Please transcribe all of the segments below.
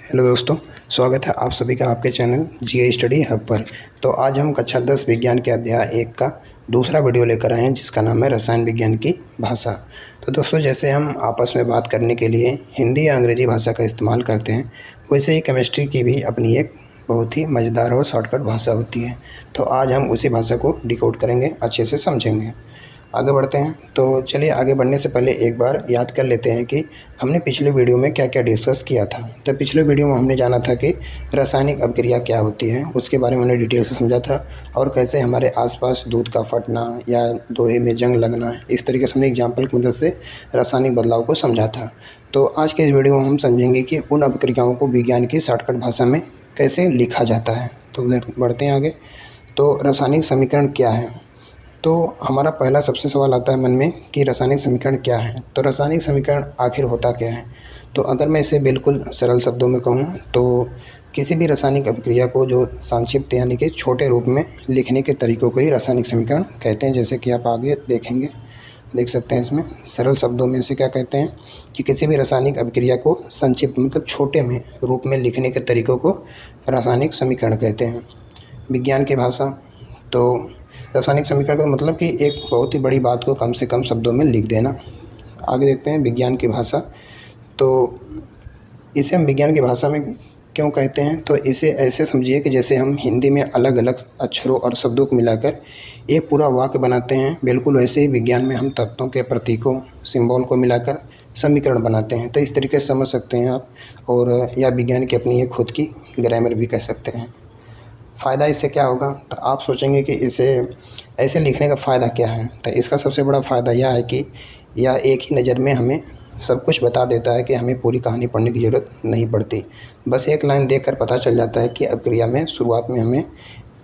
Hello दोस्तों, स्वागत है आप सभी का आपके चैनल जीए स्टडी हब पर। तो आज हम कक्षा 10 विज्ञान के अध्याय 1 का दूसरा वीडियो लेकर आए हैं जिसका नाम है रसायन विज्ञान की भाषा। तो दोस्तों, जैसे हम आपस में बात करने के लिए हिंदी या अंग्रेजी भाषा का इस्तेमाल करते हैं, वैसे ही केमिस्ट्री की भी अपनी एक बहुत ही मज़ेदार और शॉर्टकट भाषा होती है। तो आज हम उसी भाषा को डिकोड करेंगे, अच्छे से समझेंगे। आगे बढ़ते हैं। तो चलिए, आगे बढ़ने से पहले एक बार याद कर लेते हैं कि हमने पिछले वीडियो में क्या क्या डिस्कस किया था। तो पिछले वीडियो में हमने जाना था कि रासायनिक अभिक्रिया क्या होती है, उसके बारे में हमने डिटेल से समझा था, और कैसे हमारे आसपास दूध का फटना या लोहे में जंग लगना, इस तरीके से हमने एग्जाम्पल की मदद से रासायनिक बदलाव को समझा था। तो आज के इस वीडियो में हम समझेंगे कि उन अभिक्रियाओं को विज्ञान की शॉर्टकट भाषा में कैसे लिखा जाता है। तो बढ़ते हैं आगे। तो रासायनिक समीकरण क्या है? तो हमारा पहला सबसे सवाल आता है मन में कि रासायनिक समीकरण क्या है। तो रासायनिक समीकरण आखिर होता क्या है? तो अगर मैं इसे बिल्कुल सरल शब्दों में कहूँ तो किसी भी रासायनिक अभिक्रिया को जो संक्षिप्त यानी कि छोटे रूप में लिखने के तरीकों को ही रासायनिक समीकरण कहते हैं। जैसे कि आप आगे देखेंगे, देख सकते हैं इसमें सरल शब्दों में इसे क्या कहते हैं कि किसी भी रासायनिक अभिक्रिया को संक्षिप्त मतलब छोटे में रूप में लिखने के तरीकों को रासायनिक समीकरण कहते हैं। विज्ञान की भाषा, तो रासायनिक समीकरण का मतलब कि एक बहुत ही बड़ी बात को कम से कम शब्दों में लिख देना। आगे देखते हैं विज्ञान की भाषा। तो इसे हम विज्ञान की भाषा में क्यों कहते हैं? तो इसे ऐसे समझिए कि जैसे हम हिंदी में अलग अलग अक्षरों और शब्दों को मिलाकर एक पूरा वाक्य बनाते हैं, बिल्कुल वैसे ही विज्ञान में हम तत्वों के प्रतीकों सिंबल को मिलाकर समीकरण बनाते हैं। तो इस तरीके से समझ सकते हैं आप, और या विज्ञान की अपनी एक खुद की ग्रामर भी कह सकते हैं। फ़ायदा इससे क्या होगा? तो आप सोचेंगे कि इसे ऐसे लिखने का फ़ायदा क्या है? तो इसका सबसे बड़ा फ़ायदा यह है कि यह एक ही नज़र में हमें सब कुछ बता देता है कि हमें पूरी कहानी पढ़ने की ज़रूरत नहीं पड़ती। बस एक लाइन देखकर पता चल जाता है कि अभिक्रिया में शुरुआत में हमें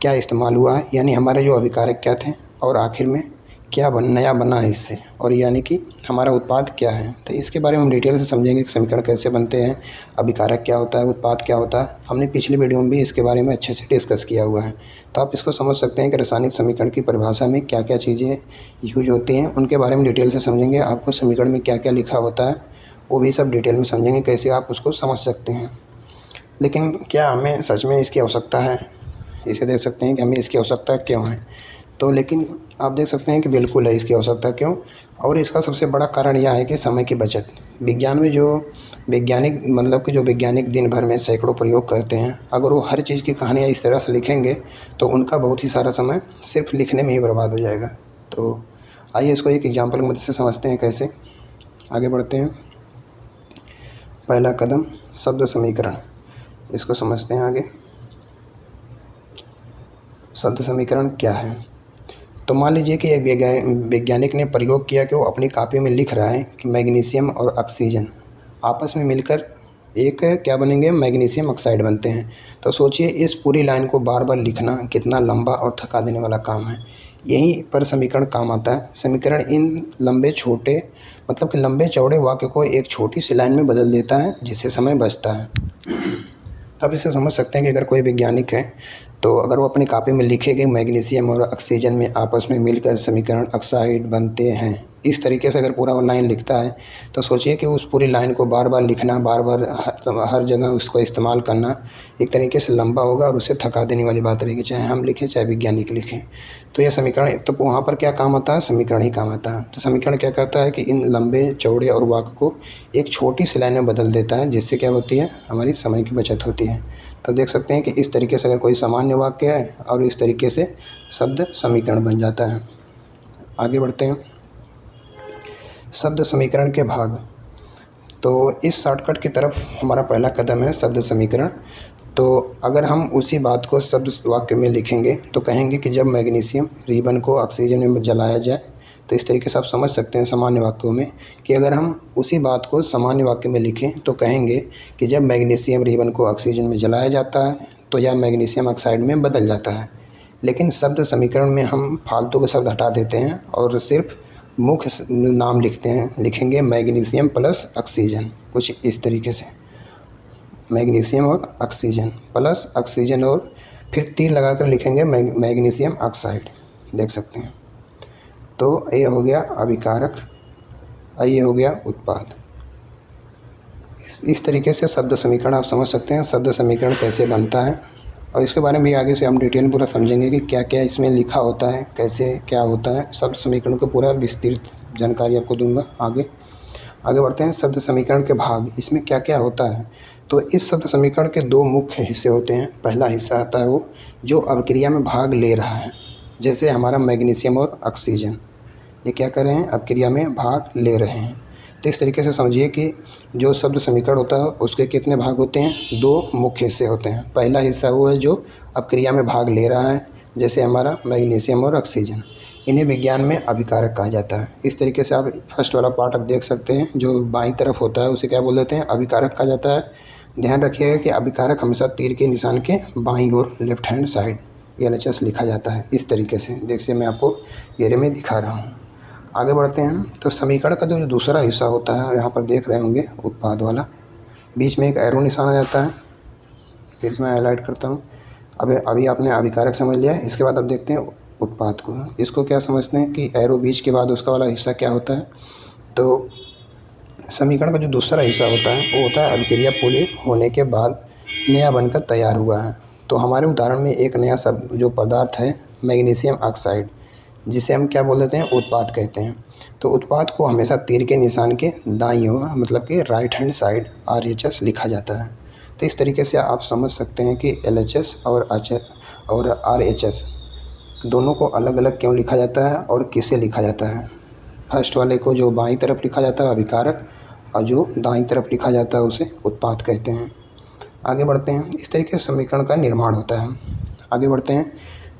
क्या इस्तेमाल हुआ है, यानी हमारे जो अभिकारक क्या थे, और आखिर में क्या नया बना है इससे, और यानी कि हमारा उत्पाद क्या है। तो इसके बारे में हम डिटेल से समझेंगे कि समीकरण कैसे बनते हैं, अभिकारक क्या होता है, उत्पाद क्या होता है। हमने पिछले वीडियो में भी इसके बारे में अच्छे से डिस्कस किया हुआ है। तो आप इसको समझ सकते हैं कि रासायनिक समीकरण की परिभाषा में क्या क्या चीज़ें यूज होती हैं, उनके बारे में डिटेल से समझेंगे। आपको समीकरण में क्या क्या लिखा होता है वो भी सब डिटेल में समझेंगे, कैसे आप उसको समझ सकते हैं। लेकिन क्या हमें सच में इसकी आवश्यकता है? इसे देख सकते हैं कि हमें इसकी आवश्यकता क्यों है। तो लेकिन आप देख सकते हैं कि बिल्कुल है इसकी आवश्यकता क्यों, और इसका सबसे बड़ा कारण यह है कि समय की बचत। विज्ञान में जो वैज्ञानिक मतलब कि जो वैज्ञानिक दिन भर में सैकड़ों प्रयोग करते हैं, अगर वो हर चीज़ की कहानियाँ इस तरह से लिखेंगे तो उनका बहुत ही सारा समय सिर्फ लिखने में ही बर्बाद हो जाएगा। तो आइए इसको एक एग्जाम्पल की मदद से समझते हैं कैसे। आगे बढ़ते हैं। पहला कदम शब्द समीकरण, इसको समझते हैं आगे। शब्द समीकरण क्या है? तो मान लीजिए कि एक वैज्ञानिक ने प्रयोग किया कि वो अपनी कॉपी में लिख रहा है कि मैग्नीशियम और ऑक्सीजन आपस में मिलकर एक क्या बनेंगे, मैग्नीशियम ऑक्साइड बनते हैं। तो सोचिए इस पूरी लाइन को बार बार लिखना कितना लंबा और थका देने वाला काम है। यहीं पर समीकरण काम आता है। समीकरण इन लंबे छोटे मतलब कि लंबे चौड़े वाक्य को एक छोटी सी लाइन में बदल देता है, जिससे समय बचता है। तब इसे समझ सकते हैं कि अगर कोई वैज्ञानिक है तो अगर वो अपनी कॉपी में लिखे गए मैग्नीशियम और ऑक्सीजन में आपस में मिलकर समीकरण ऑक्साइड बनते हैं, इस तरीके से अगर पूरा वो लाइन लिखता है, तो सोचिए कि उस पूरी लाइन को बार बार लिखना, बार बार हर जगह उसको इस्तेमाल करना एक तरीके से लंबा होगा और उसे थका देने वाली बात रहेगी, चाहे हम लिखें चाहे वैज्ञानिक लिखें। तो यह समीकरण, तो वहाँ पर क्या काम आता है? समीकरण ही काम आता है। तो समीकरण क्या करता है कि इन लंबे चौड़े और वाक्य को एक छोटी सी लाइन में बदल देता है, जिससे क्या होती है, हमारी समय की बचत होती है। तो देख सकते हैं कि इस तरीके से अगर कोई सामान्य वाक्य है और इस तरीके से शब्द समीकरण बन जाता है। आगे बढ़ते हैं। शब्द समीकरण के भाग, तो इस शॉर्टकट की तरफ हमारा पहला कदम है शब्द समीकरण। तो अगर हम उसी बात को शब्द वाक्य में लिखेंगे तो कहेंगे कि जब मैग्नीशियम रिबन को ऑक्सीजन में जलाया जाए। तो इस तरीके से आप समझ सकते हैं सामान्य वाक्यों में कि अगर हम उसी बात को सामान्य वाक्य में लिखें तो कहेंगे कि जब मैग्नीशियम रिबन को ऑक्सीजन में जलाया जाता है तो यह मैग्नीशियम ऑक्साइड में बदल जाता है। लेकिन शब्द समीकरण में हम फालतू के शब्द हटा देते हैं और सिर्फ मुख्य नाम लिखते हैं। लिखेंगे मैग्नीशियम प्लस ऑक्सीजन, कुछ इस तरीके से, मैग्नीशियम और ऑक्सीजन प्लस ऑक्सीजन, और फिर तीर लगाकर लिखेंगे मैग्नीशियम ऑक्साइड। देख सकते हैं। तो ये हो गया अभिकारक, ये हो गया उत्पाद। इस तरीके से शब्द समीकरण आप समझ सकते हैं शब्द समीकरण कैसे बनता है, और इसके बारे में भी आगे से हम डिटेल पूरा समझेंगे कि क्या क्या इसमें लिखा होता है, कैसे क्या होता है। शब्द समीकरण को पूरा विस्तृत जानकारी आपको दूंगा। आगे बढ़ते हैं। शब्द समीकरण के भाग, इसमें क्या क्या होता है। तो इस शब्द समीकरण के दो मुख्य हिस्से होते हैं। पहला हिस्सा आता है वो जो अभिक्रिया में भाग ले रहा है, जैसे हमारा मैग्नीशियम और ऑक्सीजन, ये क्या कर रहे हैं, अभिक्रिया में भाग ले रहे हैं। तो इस तरीके से समझिए कि जो शब्द समीकरण होता है उसके कितने भाग होते हैं, दो मुख्य हिस्से होते हैं। पहला हिस्सा वो है जो अभिक्रिया में भाग ले रहा है, जैसे हमारा मैग्नीशियम और ऑक्सीजन, इन्हें विज्ञान में अभिकारक कहा जाता है। इस तरीके से आप फर्स्ट वाला पार्ट आप देख सकते हैं, जो बाईं तरफ होता है उसे क्या बोल देते हैं, अभिकारक कहा जाता है। ध्यान रखिएगा कि अभिकारक हमेशा तीर के निशान के बाईं ओर लेफ्ट हैंड साइड LHS लिखा जाता है। इस तरीके से देखिए मैं आपको घेरे में दिखा रहा हूँ। आगे बढ़ते हैं। तो समीकरण का जो दूसरा हिस्सा होता है, यहाँ पर देख रहे होंगे उत्पाद वाला, बीच में एक एरो निशान आ जाता है। फिर मैं हाईलाइट करता हूँ। अभी आपने अभिकारक समझ लिया है। इसके बाद अब देखते हैं उत्पाद को। इसको क्या समझते हैं कि एरो बीच के बाद उसका वाला हिस्सा क्या होता है। तो समीकरण का जो दूसरा हिस्सा होता है वो होता है अभिक्रिया पूरी होने के बाद नया बनकर तैयार हुआ है। तो हमारे उदाहरण में एक नया शब्द जो पदार्थ है मैग्नीशियम ऑक्साइड, जिसे हम क्या बोल देते हैं, उत्पाद कहते हैं। तो उत्पाद को हमेशा तीर के निशान के दाईं ओर मतलब कि राइट हैंड साइड RHS लिखा जाता है। तो इस तरीके से आप समझ सकते हैं कि LHS और RHS दोनों को अलग अलग क्यों लिखा जाता है और किसे लिखा जाता है। फर्स्ट वाले को जो बाईं तरफ लिखा जाता है अभिकारक, और जो दाईं तरफ लिखा जाता है उसे उत्पाद कहते हैं। आगे बढ़ते हैं। इस तरीके से समीकरण का निर्माण होता है। आगे बढ़ते हैं।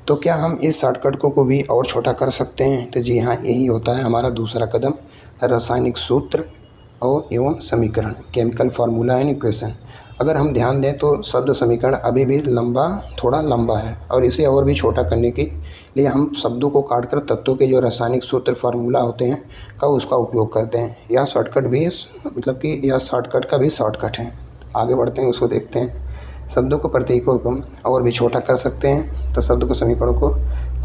तो क्या हम इस शॉर्टकट को भी और छोटा कर सकते हैं। तो जी हाँ, यही होता है हमारा दूसरा कदम, रासायनिक सूत्र और एवं समीकरण, केमिकल फार्मूला एंड इक्वेशन। अगर हम ध्यान दें तो शब्द समीकरण अभी भी थोड़ा लंबा है, और इसे और भी छोटा करने के लिए हम शब्दों को काटकर तत्वों के जो रासायनिक सूत्र फार्मूला होते हैं उसका उपयोग करते हैं। यह शॉर्टकट भी मतलब कि यह शॉर्टकट का भी शॉर्टकट है। आगे बढ़ते हैं, उसको देखते हैं। शब्दों को प्रतीकों को और भी छोटा कर सकते हैं। तो शब्द को समीकरण को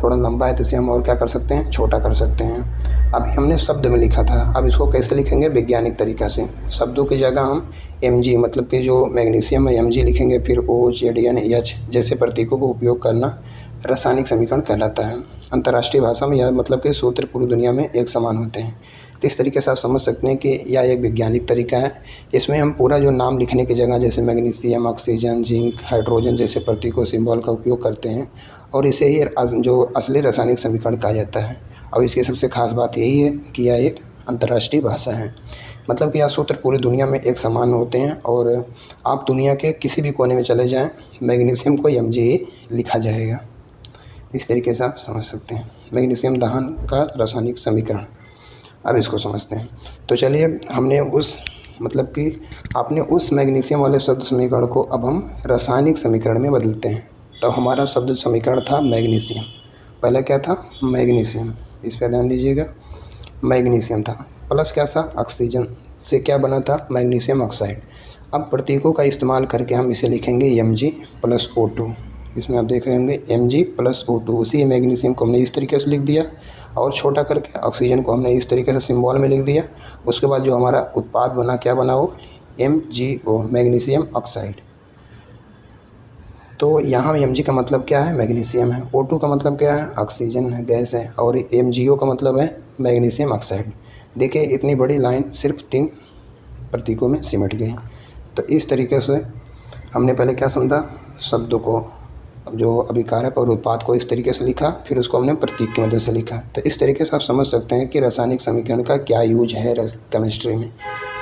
थोड़ा लंबा है तो इसे हम और क्या कर सकते हैं, छोटा कर सकते हैं। अभी हमने शब्द में लिखा था, अब इसको कैसे लिखेंगे, वैज्ञानिक तरीका से। शब्दों की जगह हम Mg मतलब कि जो मैग्नीशियम है Mg लिखेंगे, फिर OZN जैसे प्रतीकों को उपयोग करना रासायनिक समीकरण कहलाता है। अंतर्राष्ट्रीय भाषा में यह मतलब कि सूत्र पूरी दुनिया में एक समान होते हैं। तो इस तरीके से आप समझ सकते हैं कि यह एक वैज्ञानिक तरीका है। इसमें हम पूरा जो नाम लिखने की जगह जैसे मैग्नीशियम, ऑक्सीजन, जिंक, हाइड्रोजन जैसे प्रतीकों सिंबल का उपयोग करते हैं, और इसे ही जो असली रासायनिक समीकरण कहा जाता है। और इसकी सबसे खास बात यही है कि यह एक अंतर्राष्ट्रीय भाषा है, मतलब कि यह सूत्र पूरी दुनिया में एक समान होते हैं, और आप दुनिया के किसी भी कोने में चले जाएं मैग्नीशियम को Mg ही लिखा जाएगा। इस तरीके से आप समझ सकते हैं मैग्नीशियम दहन का रासायनिक समीकरण। अब इसको समझते हैं। तो चलिए, हमने आपने उस मैग्नीशियम वाले शब्द समीकरण को अब हम रासायनिक समीकरण में बदलते हैं। तो हमारा शब्द समीकरण था मैग्नीशियम, पहले क्या था, मैग्नीशियम, इस पर ध्यान दीजिएगा। मैग्नीशियम था, प्लस क्या था, ऑक्सीजन से क्या बना था, मैग्नीशियम ऑक्साइड। अब प्रतीकों का इस्तेमाल करके हम इसे लिखेंगे Mg + O2। इसमें आप देख रहे होंगे Mg + O2। उसी मैग्नीशियम को हमने इस तरीके से लिख दिया, और छोटा करके ऑक्सीजन को हमने इस तरीके से सिंबल में लिख दिया। उसके बाद जो हमारा उत्पाद बना, क्या बना, वो MgO, मैग्नीशियम ऑक्साइड। तो यहाँ Mg का मतलब क्या है, मैग्नीशियम है। O2 का मतलब क्या है, ऑक्सीजन है, गैस है, और MgO का मतलब है मैग्नीशियम ऑक्साइड। देखिए, इतनी बड़ी लाइन सिर्फ 3 प्रतीकों में सिमट गई। तो इस तरीके से हमने पहले क्या समझा, शब्दों को, जो अभिकारक और उत्पाद को इस तरीके से लिखा, फिर उसको हमने प्रतीक की मदद से लिखा। तो इस तरीके से आप समझ सकते हैं कि रासायनिक समीकरण का क्या यूज है केमिस्ट्री में।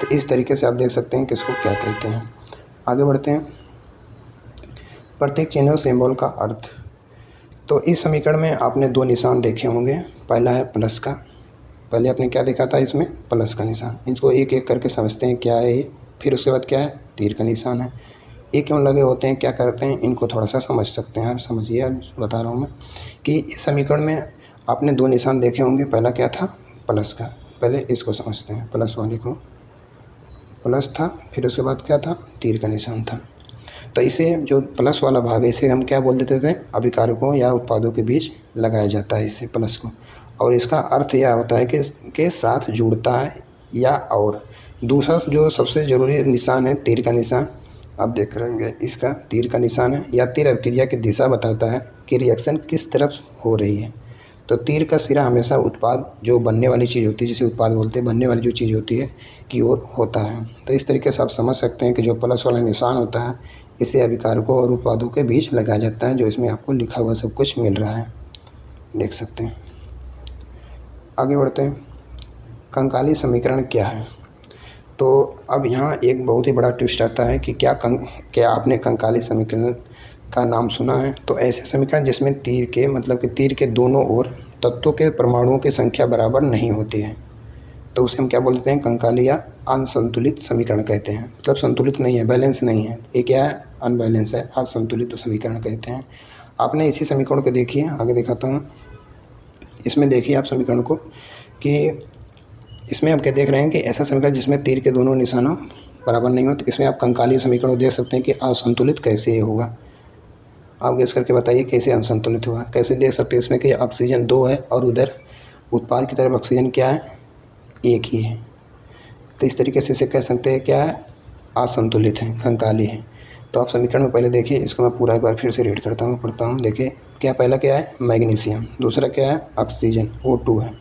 तो इस तरीके से आप देख सकते हैं कि इसको क्या कहते हैं। आगे बढ़ते हैं। प्रतीक चिन्ह सिंबल का अर्थ। तो इस समीकरण में आपने 2 निशान देखे होंगे। पहला है प्लस का, पहले आपने क्या देखा था, इसमें प्लस का निशान। इसको एक एक करके समझते हैं क्या है ये। फिर उसके बाद क्या है, तीर का निशान है। ये क्यों लगे होते हैं, क्या करते हैं, इनको थोड़ा सा समझ सकते हैं। आप समझिए, अब बता रहा हूँ मैं कि इस समीकरण में आपने 2 निशान देखे होंगे। पहला क्या था, प्लस का। पहले इसको समझते हैं, प्लस वाले को, प्लस था, फिर उसके बाद क्या था, तीर का निशान था। तो इसे जो प्लस वाला भाग है, इसे हम क्या बोल देते थे, अभिकारकों या उत्पादों के बीच लगाया जाता है इसे प्लस को। और इसका अर्थ यह होता है कि इसके साथ जुड़ता है या और, दूसरा जो सबसे ज़रूरी निशान है तीर का निशान, आप देख रहे होंगे इसका तीर का निशान है। या तीर अभिक्रिया की दिशा बताता है कि रिएक्शन किस तरफ हो रही है। तो तीर का सिरा हमेशा उत्पाद जो बनने वाली चीज़ होती है, जिसे उत्पाद बोलते हैं, बनने वाली जो चीज़ होती है की ओर होता है। तो इस तरीके से आप समझ सकते हैं कि जो प्लस वाला निशान होता है इसे अभिकारकों और उत्पादों के बीच लगाया जाता है, जो इसमें आपको लिखा हुआ सब कुछ मिल रहा है, देख सकते हैं। आगे बढ़ते हैं, कंकाली समीकरण क्या है। तो अब यहाँ एक बहुत ही बड़ा ट्विस्ट आता है कि क्या आपने कंकाली समीकरण का नाम सुना है। तो ऐसे समीकरण जिसमें तीर के मतलब कि तीर के दोनों ओर तत्वों के परमाणुओं की संख्या बराबर नहीं होती है, तो उसे हम क्या बोलते हैं, कंकाली या असंतुलित समीकरण कहते हैं। मतलब संतुलित नहीं है, बैलेंस नहीं है, ये क्या है, अनबैलेंस है, असंतुलित समीकरण कहते हैं। आपने इसी समीकरण को देखिए, आगे दिखाता हूँ। इसमें देखिए आप समीकरण को कि इसमें आप क्या देख रहे हैं कि ऐसा समीकरण जिसमें तीर के दोनों निशानों बराबर नहीं हो, तो इसमें आप कंकाली समीकरण देख सकते हैं कि असंतुलित कैसे ये होगा। आप गेस करके बताइए कैसे असंतुलित हुआ। कैसे देख सकते हैं इसमें कि ऑक्सीजन 2 है और उधर उत्पाद की तरफ ऑक्सीजन क्या है, 1 ही है। तो इस तरीके से इसे कह सकते हैं क्या है, असंतुलित है, कंकाली है। तो आप समीकरण में पहले देखिए, इसको मैं पूरा एक बार फिर से रीड करता हूँ, पढ़ता हूँ। देखिए क्या, पहला क्या है, मैग्नीशियम, दूसरा क्या है, ऑक्सीजन O2 है।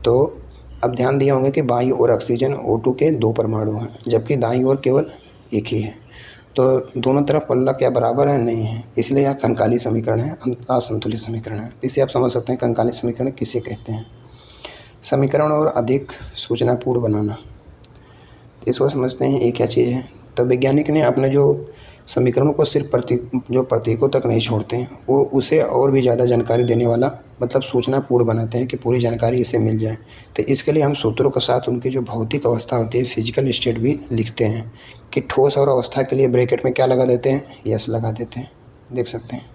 तो अब ध्यान दिए होंगे कि बाईं ओर ऑक्सीजन O2 के 2 परमाणु हैं, जबकि दाईं ओर केवल 1 ही है। तो दोनों तरफ पल्ला क्या बराबर है, नहीं है, इसलिए यह कंकाली समीकरण है, असंतुलित समीकरण है। इसे आप समझ सकते हैं कंकाली समीकरण किसे कहते हैं। समीकरण और अधिक सूचनापूर्ण बनाना, इसको समझते हैं ये क्या चीज़ है। तो वैज्ञानिक ने अपने जो समीकरणों को सिर्फ प्रतीकों तक नहीं छोड़ते हैं, वो उसे और भी ज़्यादा जानकारी देने वाला मतलब सूचनापूर्ण बनाते हैं कि पूरी जानकारी इसे मिल जाए। तो इसके लिए हम सूत्रों के साथ उनकी जो भौतिक अवस्था होती है, फिजिकल स्टेट भी लिखते हैं। कि ठोस और अवस्था के लिए ब्रैकेट में क्या लगा देते हैं, यस लगा देते हैं, देख सकते हैं,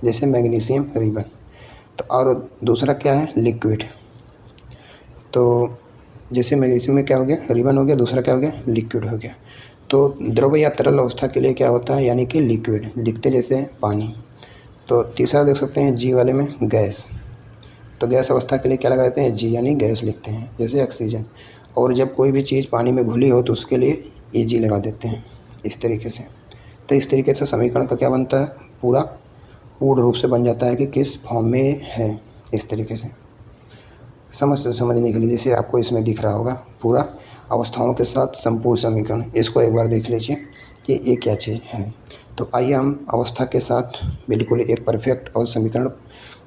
जैसे मैग्नीशियम रिबन। तो और दूसरा क्या है, लिक्विड। तो जैसे मैग्नीशियम में क्या हो गया, रिबन हो गया, दूसरा क्या हो गया, लिक्विड हो गया। तो द्रव या तरल अवस्था के लिए क्या होता है, यानी कि लिक्विड, लिखते जैसे पानी। तो तीसरा देख सकते हैं जी वाले में, गैस। तो गैस अवस्था के लिए क्या लगाते हैं, जी, यानी गैस लिखते हैं, जैसे ऑक्सीजन। और जब कोई भी चीज़ पानी में घुली हो तो उसके लिए Ag लगा देते हैं, इस तरीके से। तो इस तरीके से समीकरण का क्या बनता है, पूरा पूर्ण रूप से बन जाता है कि किस फॉर्म में है, इस तरीके से समझने के लिए। जैसे आपको इसमें दिख रहा होगा पूरा अवस्थाओं के साथ संपूर्ण समीकरण, इसको एक बार देख लीजिए कि ये क्या चीज़ है। तो आइए हम अवस्था के साथ बिल्कुल एक परफेक्ट और समीकरण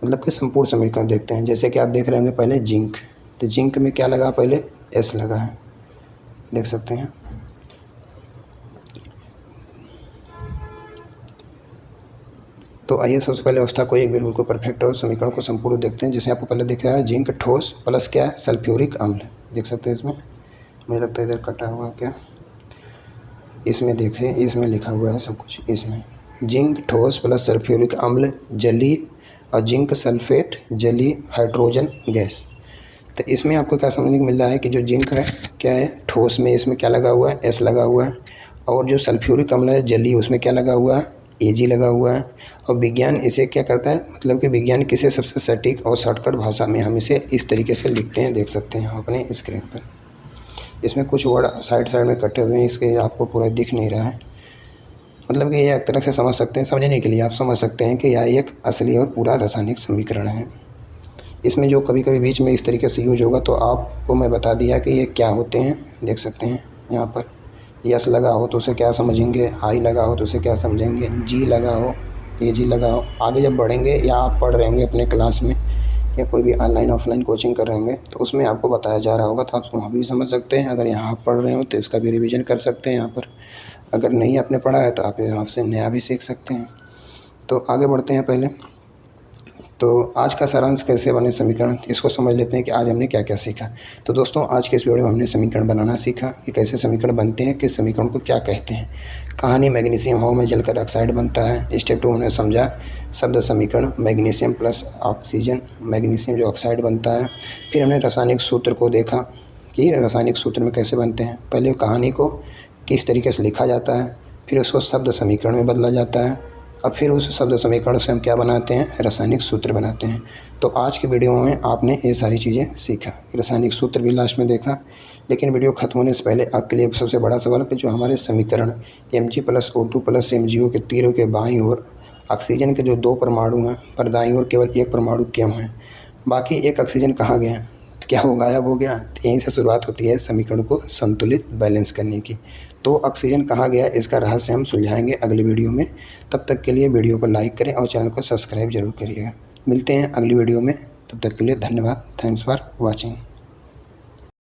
मतलब कि संपूर्ण समीकरण देखते हैं। जैसे कि आप देख रहे होंगे पहले जिंक, तो जिंक में क्या लगा, पहले S लगा है, देख सकते हैं। तो आइए सबसे पहले अवस्था को एक बिल्कुल परफेक्ट और समीकरण को संपूर्ण देखते हैं। जिसमें आपको पहले दिख रहा है जिंक ठोस प्लस क्या है, सल्फ्यूरिक अम्ल, देख सकते हैं। इसमें मुझे लगता है इधर कटा हुआ क्या, इसमें देखें, इसमें लिखा हुआ है सब कुछ। इसमें जिंक ठोस प्लस सल्फ्यूरिक अम्ल जलीय और जिंक सल्फेट जलीय हाइड्रोजन गैस। तो इसमें आपको क्या समझने को मिल रहा है कि जो जिंक है क्या है, ठोस में इसमें क्या लगा हुआ है, S लगा हुआ है। और जो सल्फ्यूरिक अम्ल है जलीय, उसमें क्या लगा हुआ है, Ag लगा हुआ है। और विज्ञान इसे क्या करता है, मतलब कि विज्ञान किसे सबसे सटीक और शॉर्टकट भाषा में हम इसे इस तरीके से लिखते हैं, देख सकते हैं अपने स्क्रीन पर। इसमें कुछ वर्ड साइड में कटे हुए हैं, इसके आपको पूरा दिख नहीं रहा है। मतलब कि ये एक तरह से समझ सकते हैं, समझने के लिए आप समझ सकते हैं कि यह एक असली और पूरा रासायनिक समीकरण है। इसमें जो कभी कभी बीच में इस तरीके से यूज होगा तो आपको मैं बता दिया कि ये क्या होते हैं, देख सकते हैं। यहाँ पर यस लगा हो तो उसे क्या समझेंगे, आई लगा हो तो उसे क्या समझेंगे, जी लगा हो, Ag लगा हो। आगे जब बढ़ेंगे या आप पढ़ रहे होंगे अपने क्लास में या कोई भी ऑनलाइन ऑफलाइन कोचिंग कर रहे होंगे तो उसमें आपको बताया जा रहा होगा, तो आप वहाँ भी समझ सकते हैं। अगर यहाँ आप पढ़ रहे हो तो इसका भी रिवीजन कर सकते हैं यहाँ पर। अगर नहीं आपने पढ़ा है तो आप यहाँ से नया भी सीख सकते हैं। तो आगे बढ़ते हैं पहले। तो आज का सारांश कैसे बने समीकरण, इसको समझ लेते हैं कि आज हमने क्या क्या सीखा। तो दोस्तों आज के इस वीडियो में हमने समीकरण बनाना सीखा कि कैसे समीकरण बनते हैं, किस समीकरण को क्या कहते हैं। कहानी मैग्नीशियम हवा में जलकर ऑक्साइड बनता है। स्टेप 2 हमने समझा शब्द समीकरण, मैग्नीशियम प्लस ऑक्सीजन, मैग्नीशियम जो ऑक्साइड बनता है। फिर हमने रासायनिक सूत्र को देखा कि रासायनिक सूत्र में कैसे बनते हैं। पहले कहानी को किस तरीके से लिखा जाता है, फिर उसको शब्द समीकरण में बदला जाता है, और फिर उस शब्द समीकरण से हम क्या बनाते हैं, रासायनिक सूत्र बनाते हैं। तो आज के वीडियो में आपने ये सारी चीज़ें सीखा, रासायनिक सूत्र भी लास्ट में देखा। लेकिन वीडियो खत्म होने से पहले आपके लिए सबसे बड़ा सवाल कि जो हमारे समीकरण Mg+O2 + MgO के तीरों के बाईं ओर ऑक्सीजन के जो 2 परमाणु हैं पर दाईं ओर केवल 1 परमाणु क्यों है, बाकी एक ऑक्सीजन कहाँ गया, तो क्या वो गायब हो गया। तो यहीं से शुरुआत होती है समीकरण को संतुलित बैलेंस करने की। तो ऑक्सीजन कहाँ गया, इसका रहस्य हम सुलझाएंगे अगली वीडियो में। तब तक के लिए वीडियो को लाइक करें और चैनल को सब्सक्राइब जरूर करिएगा। मिलते हैं अगली वीडियो में, तब तक के लिए धन्यवाद। Thanks for watching.